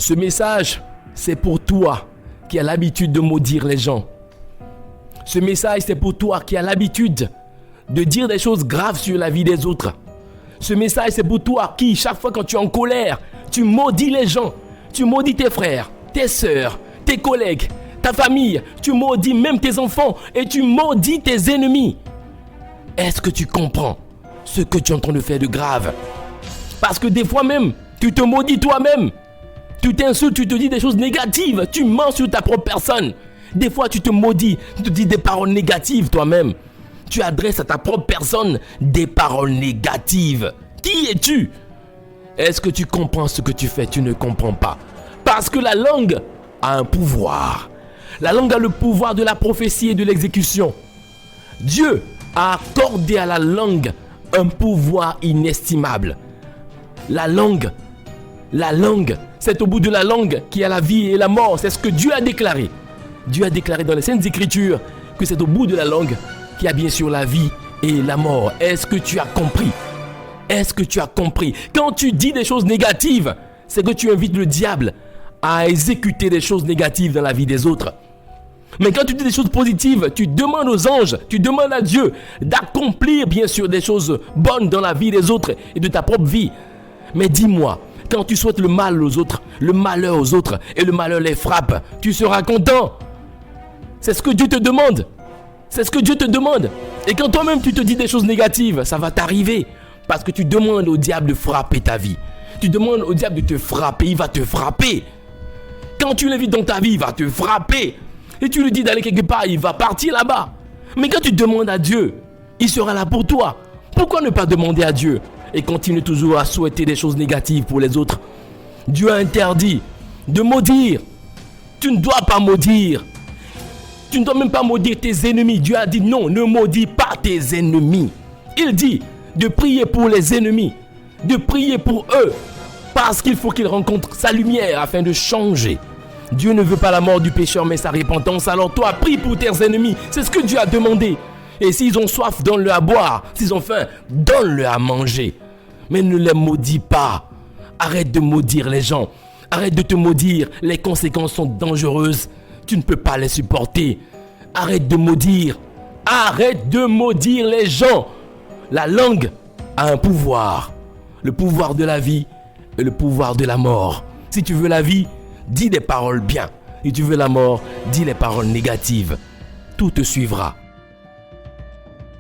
Ce message, c'est pour toi qui as l'habitude de maudire les gens. Ce message, c'est pour toi qui as l'habitude de dire des choses graves sur la vie des autres. Ce message, c'est pour toi qui, chaque fois quand tu es en colère, tu maudis les gens. Tu maudis tes frères, tes sœurs, tes collègues, ta famille. Tu maudis même tes enfants et tu maudis tes ennemis. Est-ce que tu comprends ce que tu es en train de faire de grave? Parce que des fois même, tu te maudis toi-même. Tu t'insultes, tu te dis des choses négatives. Tu mens sur ta propre personne. Des fois, tu te maudis, tu te dis des paroles négatives toi-même. Tu adresses à ta propre personne des paroles négatives. Qui es-tu? Est-ce que tu comprends ce que tu fais? Tu ne comprends pas. Parce que la langue a un pouvoir. La langue a le pouvoir de la prophétie et de l'exécution. Dieu a accordé à la langue un pouvoir inestimable. La langue, c'est au bout de la langue qu'il y a la vie et la mort. C'est ce que Dieu a déclaré. Dieu a déclaré dans les Saintes Écritures que c'est au bout de la langue qu'il y a bien sûr la vie et la mort. Est-ce que tu as compris? Est-ce que tu as compris? Quand tu dis des choses négatives, c'est que tu invites le diable à exécuter des choses négatives dans la vie des autres. Mais quand tu dis des choses positives, tu demandes aux anges, tu demandes à Dieu d'accomplir bien sûr des choses bonnes dans la vie des autres et de ta propre vie. Mais dis-moi, quand tu souhaites le mal aux autres, le malheur aux autres et le malheur les frappe, tu seras content. C'est ce que Dieu te demande. C'est ce que Dieu te demande. Et quand toi-même tu te dis des choses négatives, ça va t'arriver. Parce que tu demandes au diable de frapper ta vie. Tu demandes au diable de te frapper, il va te frapper. Quand tu l'invites dans ta vie, il va te frapper. Et tu lui dis d'aller quelque part, il va partir là-bas. Mais quand tu demandes à Dieu, il sera là pour toi. Pourquoi ne pas demander à Dieu et continuer toujours à souhaiter des choses négatives pour les autres? Dieu a interdit de maudire. Tu ne dois pas maudire. Tu ne dois même pas maudire tes ennemis. Dieu a dit non, ne maudis pas tes ennemis. Il dit de prier pour les ennemis, de prier pour eux, parce qu'il faut qu'ils rencontrent sa lumière afin de changer. Dieu ne veut pas la mort du pécheur, mais sa repentance. Alors toi, prie pour tes ennemis. C'est ce que Dieu a demandé. Et s'ils ont soif, donne-leur à boire. S'ils ont faim, donne-leur à manger. Mais ne les maudis pas. Arrête de maudire les gens. Arrête de te maudire. Les conséquences sont dangereuses. Tu ne peux pas les supporter. Arrête de maudire. Arrête de maudire les gens. La langue a un pouvoir. Le pouvoir de la vie et le pouvoir de la mort. Si tu veux la vie, dis des paroles bien. Si tu veux la mort, dis les paroles négatives. Tout te suivra.